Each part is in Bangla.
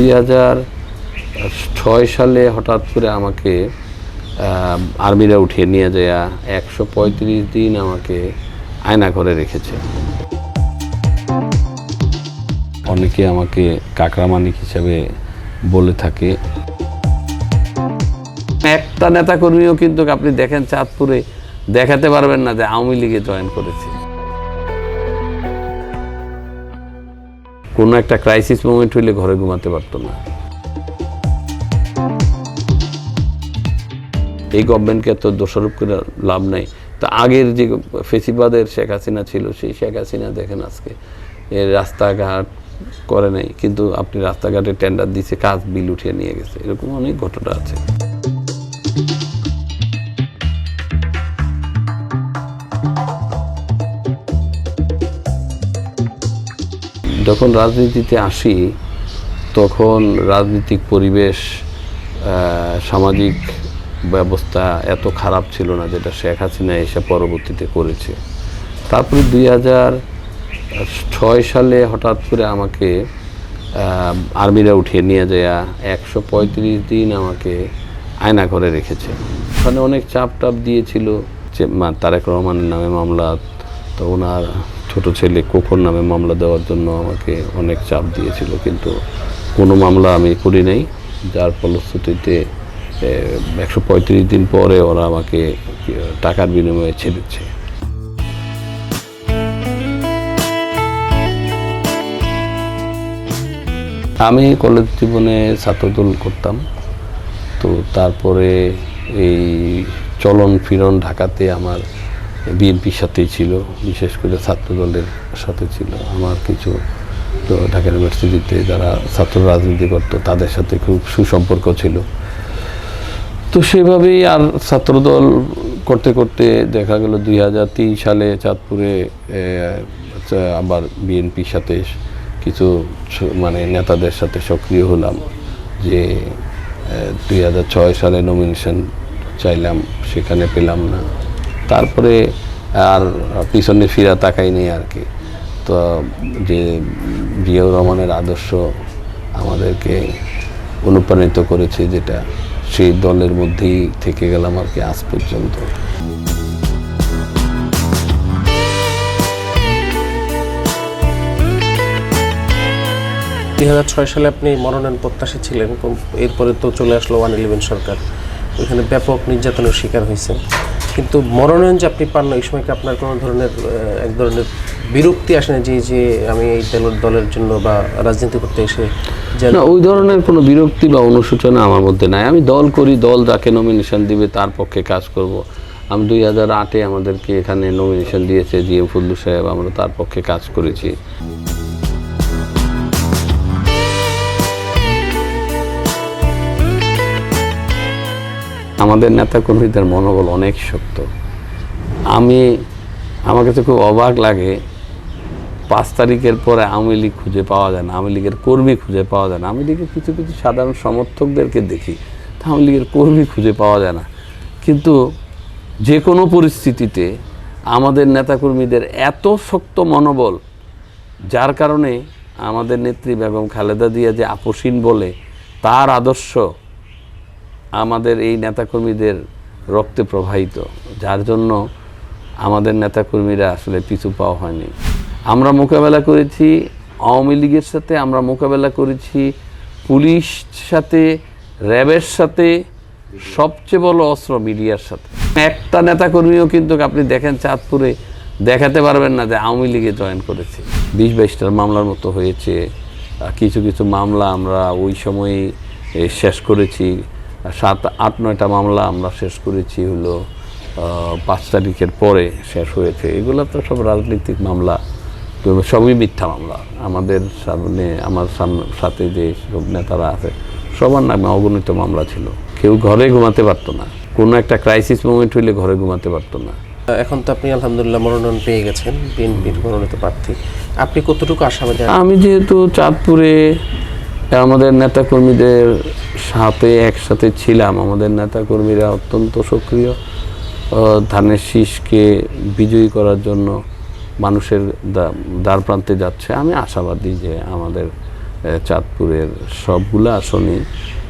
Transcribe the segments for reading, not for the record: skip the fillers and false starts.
2006 সালে হঠাৎ করে আমাকে আর্মিরা উঠিয়ে নিয়ে যায় 135 দিন আমাকে আয়না করে রেখেছে। অনেকে আমাকে কাকড়া মানিক হিসাবে বলে থাকে। একটা নেতাকর্মীও কিন্তু আপনি দেখেন চাঁদপুরে দেখাতে পারবেন না যে আওয়ামী লীগে জয়েন করেছে। কোনো একটা ক্রাইসিস মোমেন্ট হইলে ঘরে ঘুমাতে পারতো না। এই গভর্নমেন্টকে এত দোষারোপ করে লাভ নাই। তো আগের যে ফেসিবাদের শেখ হাসিনা ছিল, সেই শেখ হাসিনা দেখেন আজকে রাস্তাঘাট করে নাই, কিন্তু আপনি রাস্তাঘাটে টেন্ডার দিছে, কাজ বিল উঠিয়ে নিয়ে গেছে। এরকম অনেক ঘটনা আছে। যখন রাজনীতিতে আসি তখন রাজনৈতিক পরিবেশ, সামাজিক ব্যবস্থা এত খারাপ ছিল না যেটা শেখ হাসিনা এসে পরবর্তীতে করেছে। তারপরে 2006 সালে হঠাৎ করে আমাকে আর্মিরা উঠিয়ে নিয়ে যায় 135 দিন আমাকে আয়না করে রেখেছে। ওখানে অনেক চাপ দিয়েছিল যে তারেক রহমানের নামে মামলা, তো ওনার ছোট ছেলে কোকর নামে মামলা দেওয়ার জন্য আমাকে অনেক চাপ দিয়েছিল, কিন্তু কোনো মামলা আমি করি নাই। যার ফলশ্রুতিতে 135 দিন পরে ওরা আমাকে টাকার বিনিময়ে ছেড়েছে। আমি কলেজ জীবনে ছাত্রদল করতাম। তো তারপরে এই চলন ফিরন ঢাকাতে আমার বিএনপির সাথেই ছিল, বিশেষ করে ছাত্রদলের সাথে ছিল। আমার কিছু তো ঢাকা ইউনিভার্সিটিতে যারা ছাত্র রাজনীতি করতো তাদের সাথে খুব সুসম্পর্ক ছিল। তো সেভাবেই আর ছাত্রদল করতে করতে দেখা গেল 2003 সালে চাঁদপুরে আবার বিএনপির সাথে কিছু নেতাদের সাথে সক্রিয় হলাম। যে 2006 সালে নমিনেশন চাইলাম, সেখানে পেলাম না। তারপরে আর পিছনে ফিরা তাকাই নেই আর কি। তো যে জিয়াউর রহমানের আদর্শ আমাদেরকে অনুপ্রাণিত করেছে, যেটা সেই দলের মধ্যেই থেকে গেলাম আর কি আজ পর্যন্ত। 2006 সালে আপনি মনোনয়ন প্রত্যাশী ছিলেন, এরপরে তো চলে আসলো 111 সরকার। ওইখানে ব্যাপক নির্যাতনের শিকার হয়েছে, কিন্তু মনোনয়ন যে আপনি পান না, এই সময় কি আপনার কোনো ধরনের এক ধরনের বিরক্তি আসে না যে আমি এই দলের জন্য বা রাজনীতি করতে এসে? না, ওই ধরনের কোনো বিরক্তি বা অনুশোচনা আমার মধ্যে নাই। আমি দল করি, দল যাকে নমিনেশন দিবে তার পক্ষে কাজ করব। আমি 2008-এ আমাদেরকে এখানে নমিনেশন দিয়েছে জিএম ফজলুল সাহেব, আমরা তার পক্ষে কাজ করেছি। আমাদের নেতাকর্মীদের মনোবল অনেক শক্ত। আমার কাছে খুব অবাক লাগে, 5 তারিখের পরে আওয়ামী লীগ খুঁজে পাওয়া যায় না, আওয়ামী লীগের কর্মী খুঁজে পাওয়া যায় না। আওয়ামী লীগের কিছু কিছু সাধারণ সমর্থকদেরকে দেখি, আওয়ামী লীগের কর্মী খুঁজে পাওয়া যায় না। কিন্তু যে কোনো পরিস্থিতিতে আমাদের নেতাকর্মীদের এত শক্ত মনোবল, যার কারণে আমাদের নেত্রী বেগম খালেদা জিয়া যে আপসীন বলে, তার আদর্শ আমাদের এই নেতাকর্মীদের রক্তে প্রবাহিত, যার জন্য আমাদের নেতাকর্মীরা আসলে পিছু পাওয়া হয়নি। আমরা মোকাবেলা করেছি আওয়ামী লীগের সাথে, আমরা মোকাবেলা করেছি পুলিশ সাথে, র্যাবের সাথে, সবচেয়ে বড় অস্ত্র মিডিয়ার সাথে। একটা নেতাকর্মীও কিন্তু আপনি দেখেন চাঁদপুরে দেখাতে পারবেন না যে আওয়ামী লীগে জয়েন করেছে। 20-22টার মামলার মতো হয়েছে। কিছু কিছু মামলা আমরা ওই সময়ই শেষ করেছি। 7-8-9টা মামলা আমরা শেষ করেছি হলো 5 তারিখের পরে শেষ হয়েছে। এগুলো তো সব রাজনৈতিক মামলা, সবই মিথ্যা মামলা। আমাদের সামনে, আমার সাথে যে সব নেতারা আছে সবার নামে অগণিত মামলা ছিল। কেউ ঘরে ঘুমাতে পারতো না, কোনো একটা ক্রাইসিস মোমেন্ট হইলে ঘরে ঘুমাতে পারতো না। এখন তো আপনি আলহামদুলিল্লাহ মনোনয়ন পেয়ে গেছেন, বিএনপির মনোনীত প্রার্থী। আপনি কতটুকু আশাবাদী? আমি যেহেতু চাঁদপুরে আমাদের নেতাকর্মীদের সাথে একসাথে ছিলাম, আমাদের নেতাকর্মীরা অত্যন্ত সক্রিয়। ধানের শীষকে বিজয়ী করার জন্য মানুষের দ্বার প্রান্তে যাচ্ছে। আমি আশাবাদী যে আমাদের চাঁদপুরের সবগুলো আসনই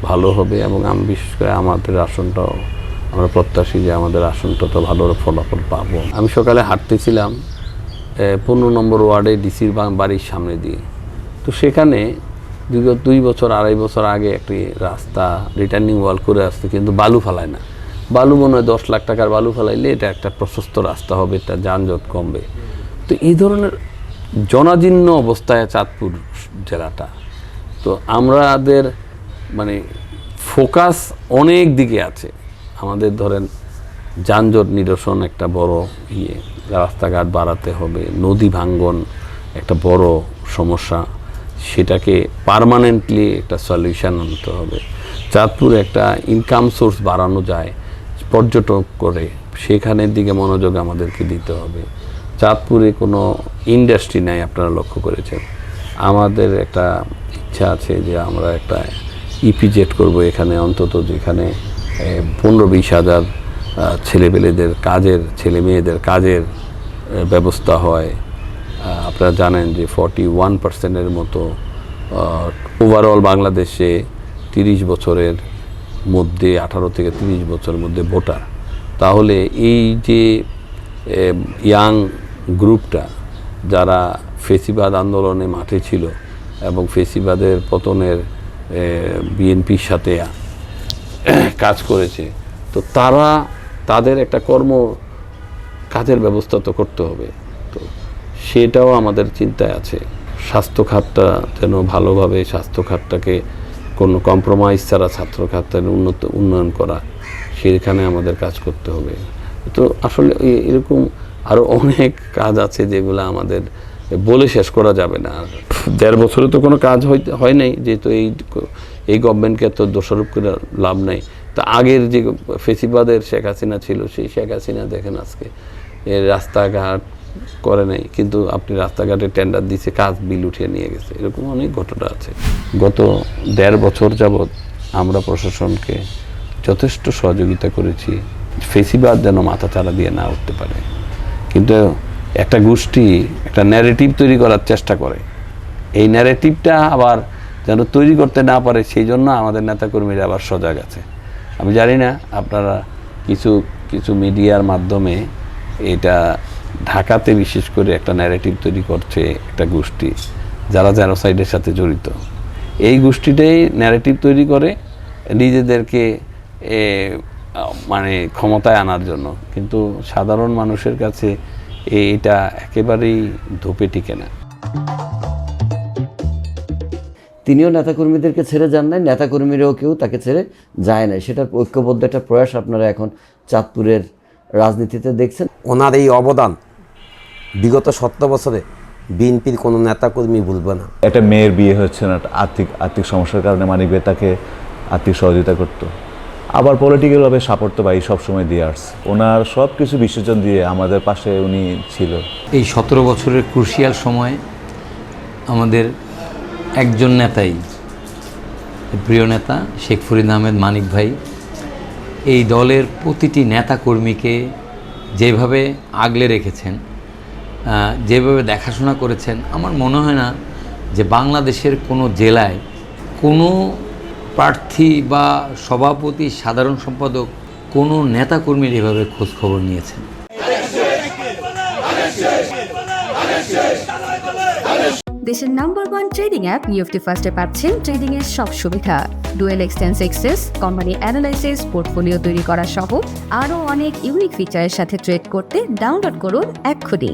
ভালো হবে এবং আমি বিশেষ করে আমাদের আসনটাও আমরা প্রত্যাশী যে আমাদের আসনটা তো ভালো ফলাফল পাবো। আমি সকালে হাঁটতেছিলাম 15 নম্বর ওয়ার্ডে ডিসির বাড়ির সামনে দিয়ে, তো সেখানে বিগত 2-2.5 বছর আগে একটি রাস্তা রিটার্নিং ওয়াল করে আসতে, কিন্তু বালু ফেলায় না। বালু মনে হয় 10 লাখ টাকার বালু ফেলাইলে এটা একটা প্রশস্ত রাস্তা হবে, এটা যানজট কমবে। তো এই ধরনের জনাজীর্ণ অবস্থায় চাঁদপুর জেলাটা, তো আমাদের মানে ফোকাস অনেক দিকে আছে। আমাদের ধরেন যানজট নিরসন একটা বড় রাস্তাঘাট বাড়াতে হবে, নদী ভাঙ্গন একটা বড় সমস্যা, সেটাকে পার্মানেন্টলি একটা সলিউশন আনতে হবে। চাঁদপুরে একটা ইনকাম সোর্স বাড়ানো যায় পর্যটক করে, সেখানের দিকে মনোযোগ আমাদেরকে দিতে হবে। চাঁদপুরে কোনো ইন্ডাস্ট্রি নাই, আপনারা লক্ষ্য করেছেন। আমাদের একটা ইচ্ছা আছে যে আমরা একটা ইপিজেড করব এখানে, অন্তত যেখানে 15-20 হাজার ছেলেপেলেদের কাজের, ছেলে মেয়েদের কাজের ব্যবস্থা হয়। আপনারা জানেন যে 41%-এর মতো ওভারঅল বাংলাদেশে 30 বছরের মধ্যে 18 থেকে 30 বছরের মধ্যে ভোটার। তাহলে এই যে ইয়াং গ্রুপটা যারা ফেসিবাদ আন্দোলনে মাঠে ছিল এবং ফেসিবাদের পতনের বিএনপির সাথে কাজ করেছে, তো তাদের একটা কাজের ব্যবস্থা তো করতে হবে। তো সেটাও আমাদের চিন্তায় আছে। স্বাস্থ্য খাতটা যেন ভালোভাবে, স্বাস্থ্য খাতটাকে কোনো কম্প্রোমাইজ ছাড়া ছাত্র খাতের উন্নয়ন করা, সেখানে আমাদের কাজ করতে হবে। তো আসলে এরকম আরও অনেক কাজ আছে যেগুলো আমাদের বলে শেষ করা যাবে না। 1.5 বছরে তো কোনো কাজ হয় নাই, যেহেতু এই গভর্নমেন্টকে তো দোষারোপ করে লাভ নাই। তা আগের যে ফেসিবাদের শেখ হাসিনা ছিল, সেই শেখ হাসিনা দেখেন আজকে রাস্তাঘাট করে নাই, কিন্তু আপনি রাস্তাঘাটে টেন্ডার দিয়েছে, কাজ বিল উঠিয়ে নিয়ে গেছে। এরকম অনেক ঘটনা আছে। গত 1.5 বছর যাবৎ আমরা প্রশাসনকে যথেষ্ট সহযোগিতা করেছি, ফেসিবাদ যেন মাথা চাড়া দিয়ে না উঠতে পারে। কিন্তু একটা গোষ্ঠী একটা ন্যারেটিভ তৈরি করার চেষ্টা করে, এই ন্যারেটিভটা আবার যেন তৈরি করতে না পারে, সেই জন্য আমাদের নেতাকর্মীরা আবার সজাগ আছে। আমি জানি না আপনারা কিছু মিডিয়ার মাধ্যমে এটা ঢাকাতে বিশেষ করে একটা ন্যারেটিভ তৈরি করছে একটা গোষ্ঠী যারা জেনোসাইডের সাথে জড়িত। এই গোষ্ঠীটাই ন্যারেটিভ তৈরি করে নিজেদেরকে মানে ক্ষমতায় আনার জন্য, কিন্তু সাধারণ মানুষের কাছে এটা একেবারেই ধোপে টিকে না। তিনিও নেতাকর্মীদেরকে ছেড়ে যান নাই, নেতাকর্মীরাও কেউ তাকে ছেড়ে যায় নাই। সেটার ঐক্যবদ্ধ একটা প্রয়াস আপনারা এখন চাঁদপুরের রাজনীতিতে দেখছেন। ওনার এই অবদান বিগত 70 বছরে বিএনপির কোনো নেতাকর্মী ভুলবে না। একটা মেয়ের বিয়ে হচ্ছে না, আর্থিক সমস্যার কারণে মানিক ভাই তাকে আর্থিক সহযোগিতা করতো, আবার পলিটিক্যালভাবে সাপোর্ট তো ভাই সবসময় দিয়ে আসছে। ওনার সব কিছু বিসর্জন দিয়ে আমাদের পাশে উনি ছিল। এই 17 বছরের ক্রুশিয়াল সময় আমাদের একজন নেতাই, প্রিয় নেতা শেখ ফরিদ আহমেদ মানিক ভাই, এই দলের প্রতিটি নেতাকর্মীকে যেভাবে আগলে রেখেছেন, যেভাবে দেখাশোনা করেছেন, আমার মনে হয় না যে বাংলাদেশের কোনো জেলায় কোনো প্রার্থী বা সভাপতি, সাধারণ সম্পাদক, কোনো নেতাকর্মীর এভাবে খোঁজ খবর নিয়েছেন। দেশের নাম্বার 1 ট্রেডিং অ্যাপ নিফটি ফার্স্টে পাচ্ছেন ট্রেডিং এর সব সুবিধা, dual exchange access, company analysis, portfolio তৈরি করা সহ আরও অনেক ইউনিক ফিচারের সাথে ট্রেড করতে ডাউনলোড করুন এক্ষুনি।